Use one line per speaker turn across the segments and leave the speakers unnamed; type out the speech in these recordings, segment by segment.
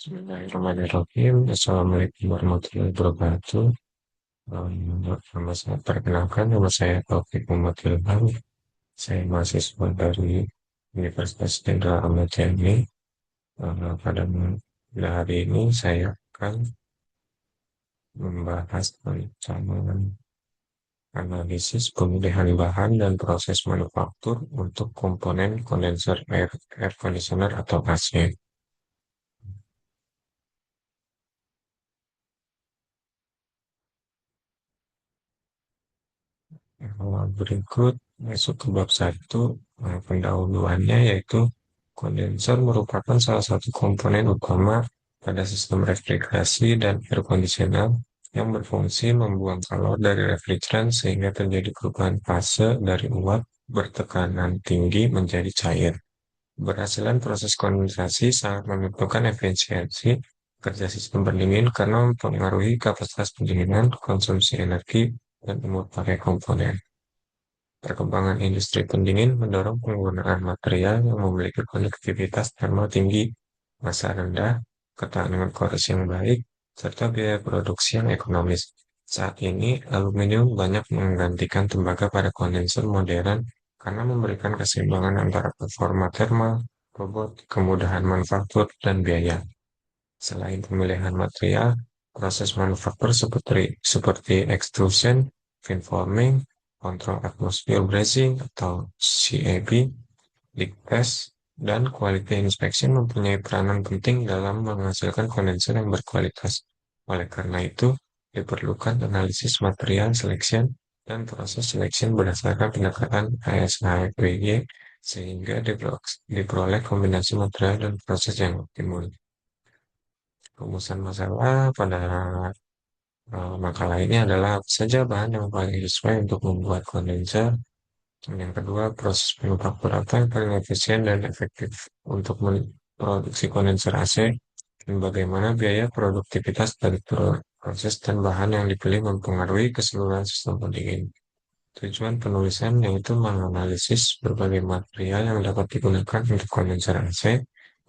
Bismillahirrahmanirrahim. Assalamualaikum warahmatullahi wabarakatuh. Nama saya perkenalkan, nama saya Taufik Muhammad Ilham. Saya mahasiswa dari Universitas Jenderal Ahmad Yani. Pada hari ini saya akan membahas tentang analisis pemilihan bahan dan proses manufaktur untuk komponen kondenser air conditioner atau AC. Berikut masuk ke bab satu, pendahuluannya yaitu kondenser merupakan salah satu komponen utama pada sistem refrigerasi dan air conditioner yang berfungsi membuang kalor dari refrigeran sehingga terjadi perubahan fase dari uap bertekanan tinggi menjadi cair. Berhasilan proses kondensasi sangat menentukan efisiensi kerja sistem pendingin karena mempengaruhi kapasitas pendinginan, konsumsi energi, dan umur pakai komponen. Perkembangan industri pendingin mendorong penggunaan material yang memiliki konduktivitas termal tinggi, massa rendah, ketahanan koresi yang baik, serta biaya produksi yang ekonomis. Saat ini, aluminium banyak menggantikan tembaga pada kondenser modern karena memberikan keseimbangan antara performa termal, bobot, kemudahan manufaktur, dan biaya. Selain pemilihan material, proses manufaktur seperti extrusion, finforming, kontrol atmosphere bracing atau CAB, leak test, dan quality inspection mempunyai peranan penting dalam menghasilkan kondenser yang berkualitas. Oleh karena itu, diperlukan analisis material selection dan proses selection berdasarkan pendekatan ASHBY sehingga diperoleh kombinasi material dan proses yang optimal. Rumusan masalah pada makalah ini adalah apa saja bahan yang paling sesuai untuk membuat kondenser. Dan yang kedua, proses manufaktur apa yang paling efisien dan efektif untuk memproduksi kondenser AC, dan bagaimana biaya produktivitas dari proses dan bahan yang dipilih mempengaruhi keseluruhan sistem pendingin. Tujuan penulisan yaitu menganalisis berbagai material yang dapat digunakan untuk kondenser AC,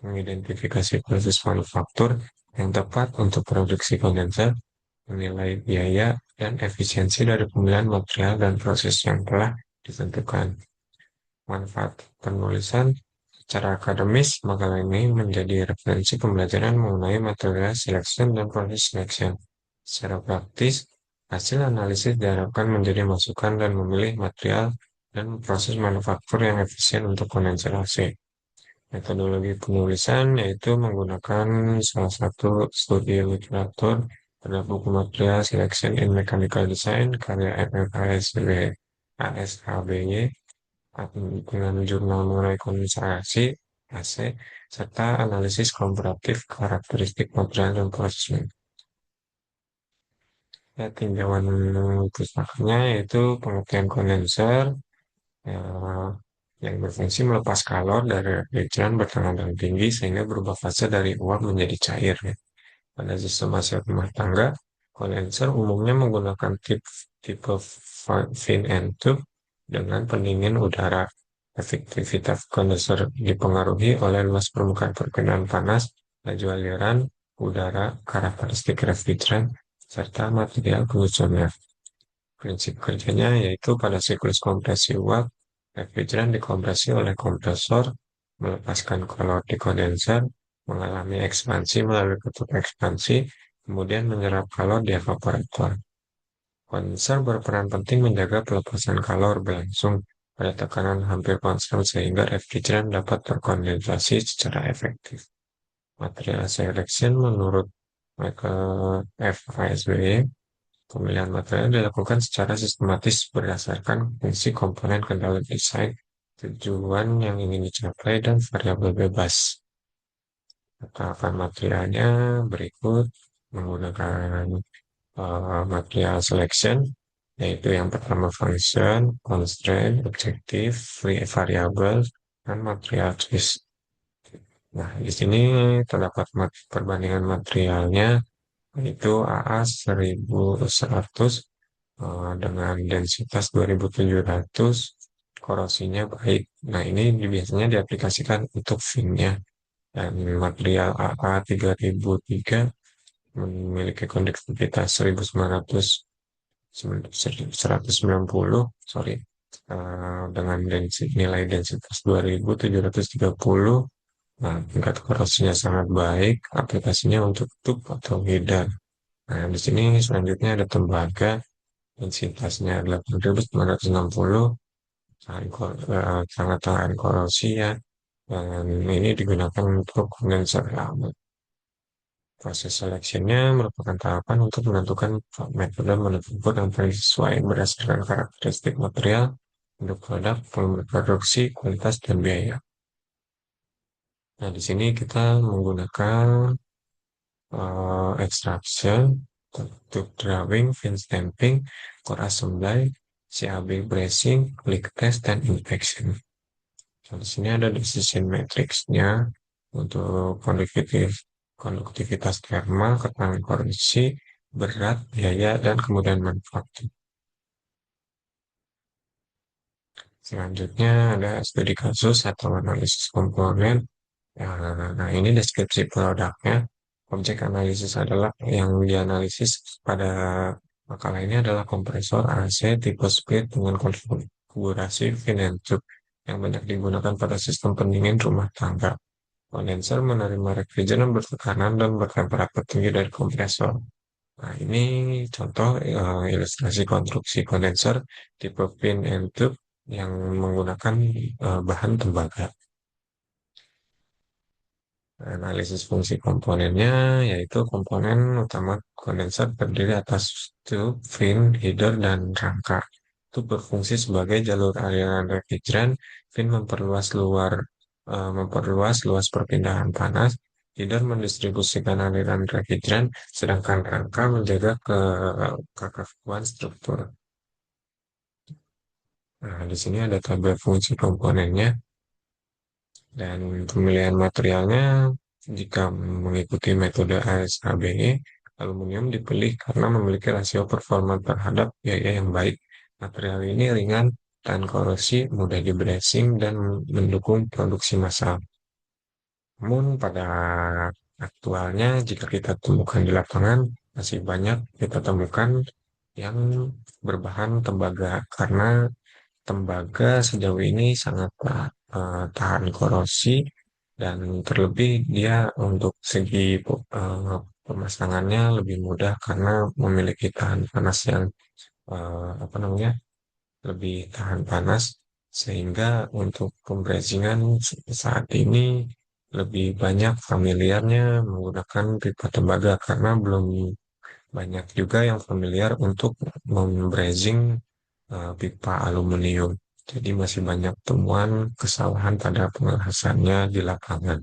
mengidentifikasi proses manufaktur yang tepat untuk produksi kondenser, menilai biaya dan efisiensi dari pemilihan material dan proses yang telah ditentukan. Manfaat penulisan secara akademis, makalah ini menjadi referensi pembelajaran mengenai material selection dan proses selection. Secara praktis, hasil analisis diharapkan menjadi masukan dan memilih material dan proses manufaktur yang efisien untuk kondenser AC. Metodologi penulisan yaitu menggunakan salah satu studi literatur pada buku Material Selection in Mechanical Design karya ASHBY dengan jurnal mengenai kondensasi AC serta analisis komparatif karakteristik material dan prosesnya. Ya, tinjauan pustakanya yaitu pengertian kondenser, ya, yang berfungsi melepas kalor dari refrigeran bertekanan tinggi sehingga berubah fase dari uap menjadi cair. Ya. Pada sistem AC rumah tangga, kondenser umumnya menggunakan tipe fin and tube dengan pendingin udara. Efektivitas kondenser dipengaruhi oleh luas permukaan perpindahan panas, laju aliran udara, karakteristik refrigeran, serta material penyusunnya. Prinsip kerjanya yaitu pada siklus kompresi uap, refrigeran dikompresi oleh kompresor, melepaskan kalor di kondenser, mengalami ekspansi melalui kutub ekspansi, kemudian menyerap kalor di evaporator. Kondenser berperan penting menjaga pelepasan kalor berlangsung pada tekanan hampir konstan sehingga refrigeran dapat terkondensasi secara efektif. Material selection menurut Michael F. ASBY, pemilihan material dilakukan secara sistematis berdasarkan fungsi komponen kendala desain, tujuan yang ingin dicapai, dan variabel bebas. Katakan materialnya berikut menggunakan material selection, yaitu yang pertama function, constraint, objective, free variable, dan material choice. Nah, di sini terdapat perbandingan materialnya, yaitu AA 1100 dengan densitas 2700, korosinya baik. Nah, ini biasanya diaplikasikan untuk fin-nya. Dan material AA3003 memiliki konduktivitas 190, sorry, dengan nilai densitas 2730. Nah, tingkat korosinya sangat baik, aplikasinya untuk tub atau header. Nah, di sini selanjutnya ada tembaga, densitasnya 8960, sangat tahan korosi ya, dan ini digunakan untuk kondenser lama. Proses seleksinya merupakan tahapan untuk menentukan metode manufaktur yang paling sesuai berdasarkan karakteristik material, bentuk produk, volume produksi, kualitas, dan biaya. Nah, di sini kita menggunakan extraction, tube drawing, fin stamping, core assembly, CAB bracing, leak test, dan inspection. Nah, di sini ada decision matrix-nya untuk konduktivitas thermal, keterangan koresi, berat, biaya, dan kemudian manufaktur. Selanjutnya ada studi kasus atau analisis komponen. Nah, ini deskripsi produknya. Objek analisis adalah yang dianalisis pada makalah ini adalah kompresor AC tipe split dengan konfigurasi fin and tube yang banyak digunakan pada sistem pendingin rumah tangga. Kondenser menerima refrigeran bertekanan dan bertemperatur tinggi dari kompresor. Nah, ini contoh ilustrasi konstruksi kondenser tipe fin and tube yang menggunakan bahan tembaga. Analisis fungsi komponennya yaitu komponen utama kondenser terdiri atas tube, fin, header, dan rangka. Tube berfungsi sebagai jalur aliran refrigeran, fin memperluas luas perpindahan panas, header mendistribusikan aliran refrigeran, sedangkan rangka menjaga kekakuan struktur. Nah, di sini ada tabel fungsi komponennya. Dan pemilihan materialnya, jika mengikuti metode ASABE, aluminium dipilih karena memiliki rasio performa terhadap biaya yang baik. Material ini ringan, tahan korosi, mudah di bracing, dan mendukung produksi massal. Namun pada aktualnya, jika kita temukan di lapangan, masih banyak kita temukan yang berbahan tembaga karena tembaga sejauh ini sangat tahan korosi dan terlebih dia untuk segi pemasangannya lebih mudah karena memiliki tahan panas yang apa namanya lebih tahan panas sehingga untuk pembrasingan saat ini lebih banyak familiarnya menggunakan pipa tembaga karena belum banyak juga yang familiar untuk membrazing pipa aluminium. Jadi masih banyak temuan kesalahan pada pengelasannya di lapangan.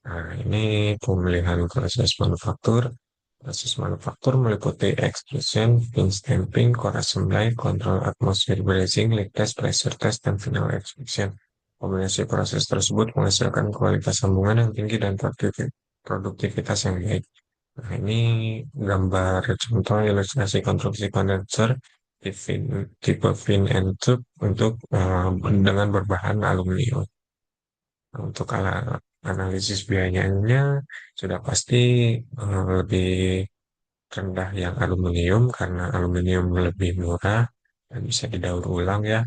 Nah, ini pemilihan proses manufaktur. Proses manufaktur meliputi extrusion, fin stamping, core assembly, control atmosphere bracing, leak test, pressure test, dan final extrusion. Kombinasi proses tersebut menghasilkan kualitas sambungan yang tinggi dan produktivitas yang baik. Nah, ini gambar contoh ilustrasi konstruksi kondenser tipe fin and tube untuk dengan berbahan aluminium. Nah, untuk analisis biayanya sudah pasti lebih rendah yang aluminium karena aluminium lebih murah dan bisa didaur ulang ya.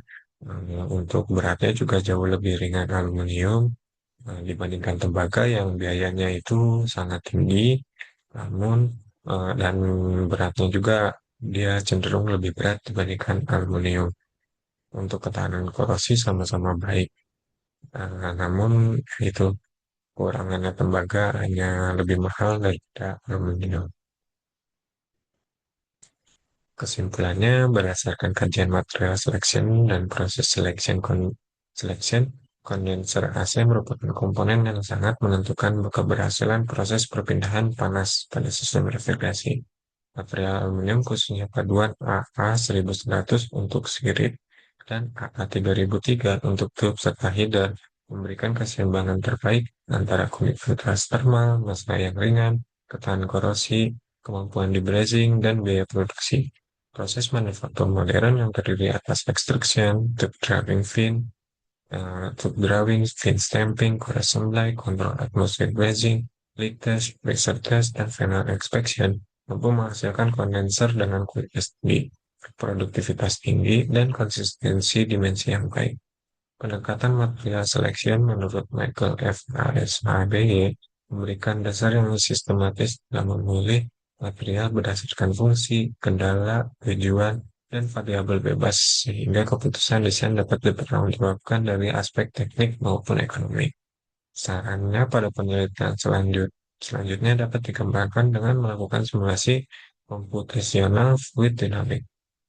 Untuk beratnya juga jauh lebih ringan aluminium dibandingkan tembaga yang biayanya itu sangat tinggi, namun dan beratnya juga dia cenderung lebih berat dibandingkan aluminium. Untuk ketahanan korosi sama-sama baik, namun itu kurangannya tembaga hanya lebih mahal daripada aluminium. Kesimpulannya, berdasarkan kajian material selection dan proses selection, kondenser AC merupakan komponen yang sangat menentukan keberhasilan proses perpindahan panas pada sistem refrigerasi. Material aluminium khususnya paduan AA1100 untuk sirip dan AA3003 untuk tube serta header memberikan keseimbangan terbaik antara konduktvitas thermal, massa yang ringan, ketahanan korosi, kemampuan di brazing, dan biaya produksi. Proses manufaktur modern yang terdiri atas extrusion, tube driving fin, tube drawing, fin stamping, core assembly, control atmosphere breathing, leak test, pressure test, dan final inspection mampu menghasilkan kondenser dengan kualitas tinggi, produktivitas tinggi, dan konsistensi dimensi yang baik. Pendekatan material selection menurut Michael F. RSABY memberikan dasar yang sistematis dalam memilih material berdasarkan fungsi, kendala, tujuan, dan variabel bebas sehingga keputusan desain dapat dipertanggungjawabkan dari aspek teknik maupun ekonomi. Sarannya pada penelitian selanjutnya dapat dikembangkan dengan melakukan simulasi komputasional fluid dynamic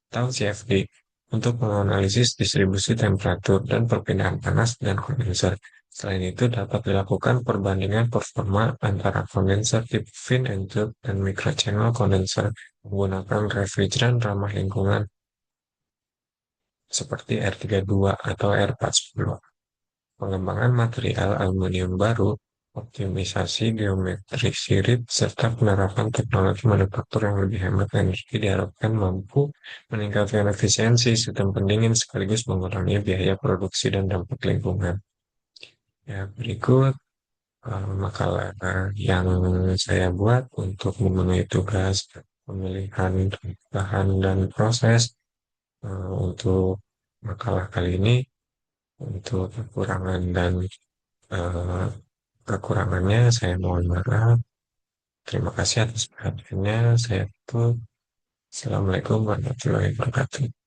atau CFD untuk menganalisis distribusi temperatur dan perpindahan panas dan kondenser. Selain itu, dapat dilakukan perbandingan performa antara kondenser tipe fin and tube dan microchannel kondenser menggunakan refrigeran ramah lingkungan seperti R32 atau R40. Pengembangan material aluminium baru, optimisasi geometri sirip, serta penerapan teknologi manufaktur yang lebih hemat energi diharapkan mampu meningkatkan efisiensi sistem pendingin sekaligus mengurangi biaya produksi dan dampak lingkungan. Ya, berikut makalah yang saya buat untuk memenuhi tugas pemilihan bahan dan proses untuk makalah kali ini. Untuk kekurangan dan eh, kekurangannya saya mohon maaf. Terima kasih atas perhatiannya. Saya tutup. Assalamualaikum warahmatullahi wabarakatuh.